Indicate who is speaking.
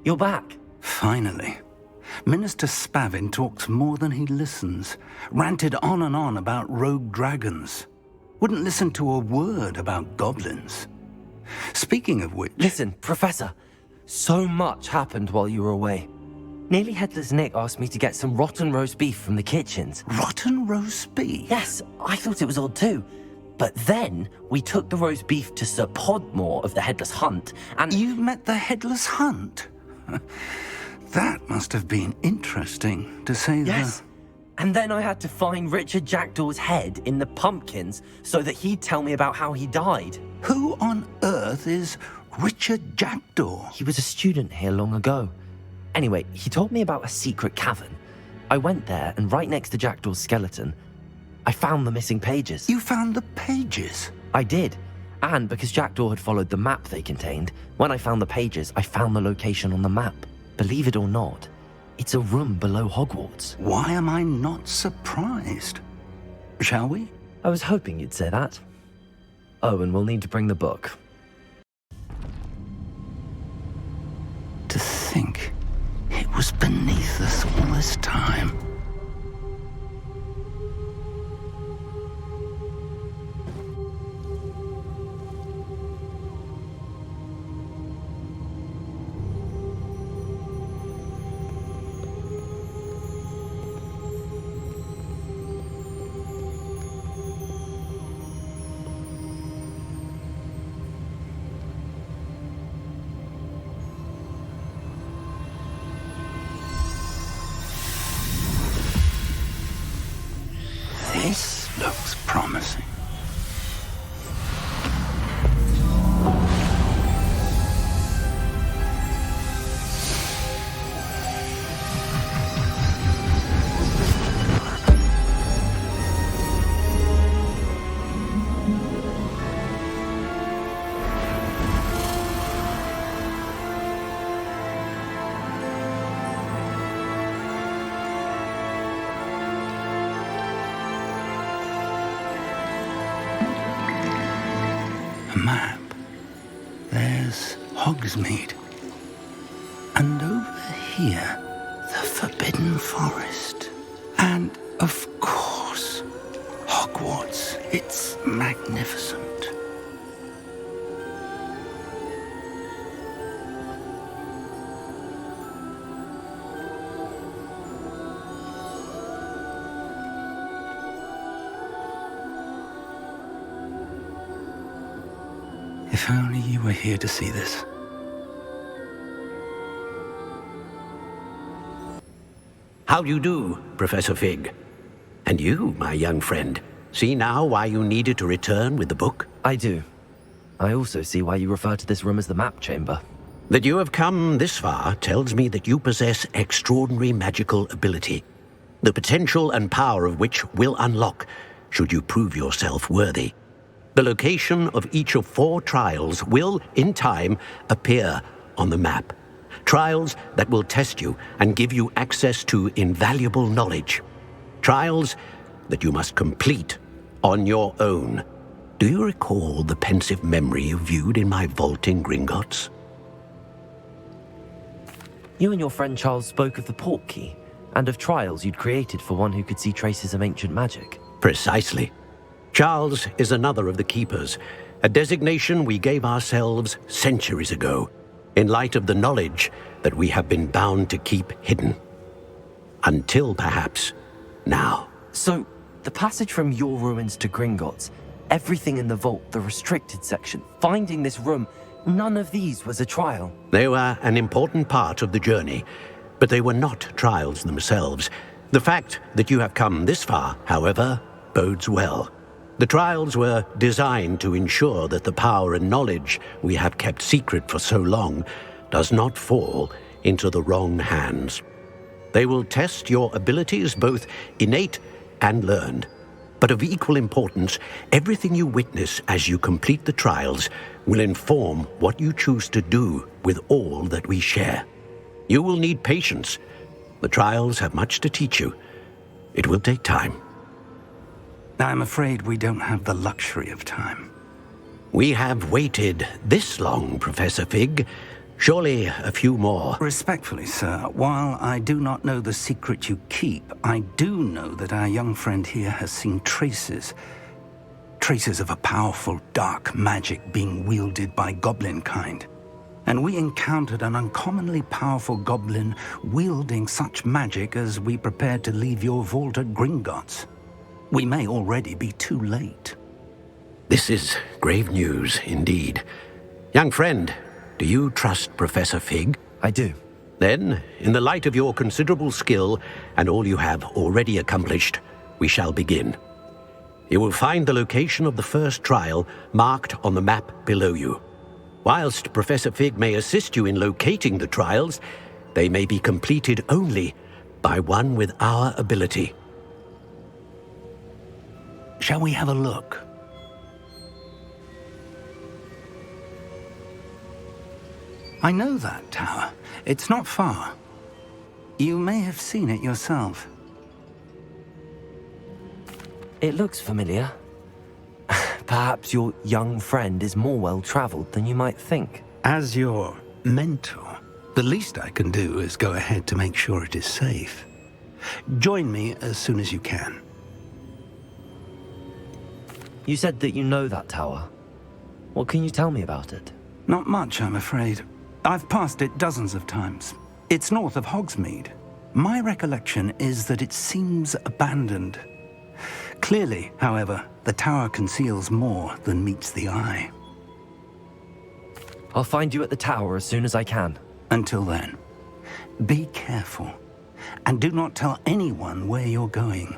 Speaker 1: you're back.
Speaker 2: Finally. Minister Spavin talks more than he listens. Ranted on and on about rogue dragons. Wouldn't listen to a word about goblins. Speaking of which...
Speaker 1: Listen, Professor, so much happened while you were away. Nearly Headless Nick asked me to get some rotten roast beef from the kitchens.
Speaker 2: Rotten roast beef?
Speaker 1: Yes, I thought it was odd too. But then we took the roast beef to Sir Podmore of the Headless Hunt, and...
Speaker 2: You met the Headless Hunt? That must have been interesting, to say the...
Speaker 1: Yes. And then I had to find Richard Jackdaw's head in the pumpkins so that he'd tell me about how he died.
Speaker 2: Who on earth is Richard Jackdaw?
Speaker 1: He was a student here long ago. Anyway, he told me about a secret cavern. I went there, and right next to Jackdaw's skeleton, I found the missing pages.
Speaker 2: You found the pages?
Speaker 1: I did. And because Jackdaw had followed the map they contained, when I found the pages, I found the location on the map. Believe it or not, it's a room below Hogwarts.
Speaker 2: Why am I not surprised? Shall we?
Speaker 1: I was hoping you'd say that. Oh, and we'll need to bring the book.
Speaker 2: To think it was beneath us all this time. This looks promising. Map. There's Hogsmeade. And over here, the Forbidden Forest. And, of course, Hogwarts. It's magnificent. If only you were here to see this.
Speaker 3: How do you do, Professor Fig? And you, my young friend, see now why you needed to return with the book?
Speaker 1: I do. I also see why you refer to this room as the map chamber.
Speaker 3: That you have come this far tells me that you possess extraordinary magical ability, the potential and power of which will unlock should you prove yourself worthy. The location of each of 4 trials will, in time, appear on the map. Trials that will test you and give you access to invaluable knowledge. Trials that you must complete on your own. Do you recall the pensive memory you viewed in my vault in Gringotts?
Speaker 1: You and your friend Charles spoke of the Portkey, and of trials you'd created for one who could see traces of ancient magic.
Speaker 3: Precisely. Charles is another of the Keepers, a designation we gave ourselves centuries ago, in light of the knowledge that we have been bound to keep hidden. Until, perhaps, now.
Speaker 1: So, the passage from your ruins to Gringotts, everything in the vault, the restricted section, finding this room, none of these was a trial.
Speaker 3: They were an important part of the journey, but they were not trials themselves. The fact that you have come this far, however, bodes well. The trials were designed to ensure that the power and knowledge we have kept secret for so long does not fall into the wrong hands. They will test your abilities, both innate and learned. But of equal importance, everything you witness as you complete the trials will inform what you choose to do with all that we share. You will need patience. The trials have much to teach you. It will take time.
Speaker 2: I'm afraid we don't have the luxury of time.
Speaker 3: We have waited this long, Professor Fig, Surely a few more.
Speaker 2: Respectfully, sir, while I do not know the secret you keep, I do know that our young friend here has seen traces of a powerful dark magic being wielded by goblin kind. And we encountered an uncommonly powerful goblin wielding such magic as we prepared to leave your vault at Gringotts. We may already be too late.
Speaker 3: This is grave news indeed. Young friend, do you trust Professor Fig?
Speaker 1: I do.
Speaker 3: Then, in the light of your considerable skill and all you have already accomplished, we shall begin. You will find the location of the first trial marked on the map below you. Whilst Professor Fig may assist you in locating the trials, they may be completed only by one with our ability.
Speaker 2: Shall we have a look? I know that tower. It's not far. You may have seen it yourself.
Speaker 1: It looks familiar. Perhaps your young friend is more well-traveled than you might think.
Speaker 2: As your mentor, the least I can do is go ahead to make sure it is safe. Join me as soon as you can.
Speaker 1: You said that you know that tower. What can you tell me about it?
Speaker 2: Not much, I'm afraid. I've passed it dozens of times. It's north of Hogsmeade. My recollection is that it seems abandoned. Clearly, however, the tower conceals more than meets the eye.
Speaker 1: I'll find you at the tower as soon as I can.
Speaker 2: Until then, be careful, and do not tell anyone where you're going.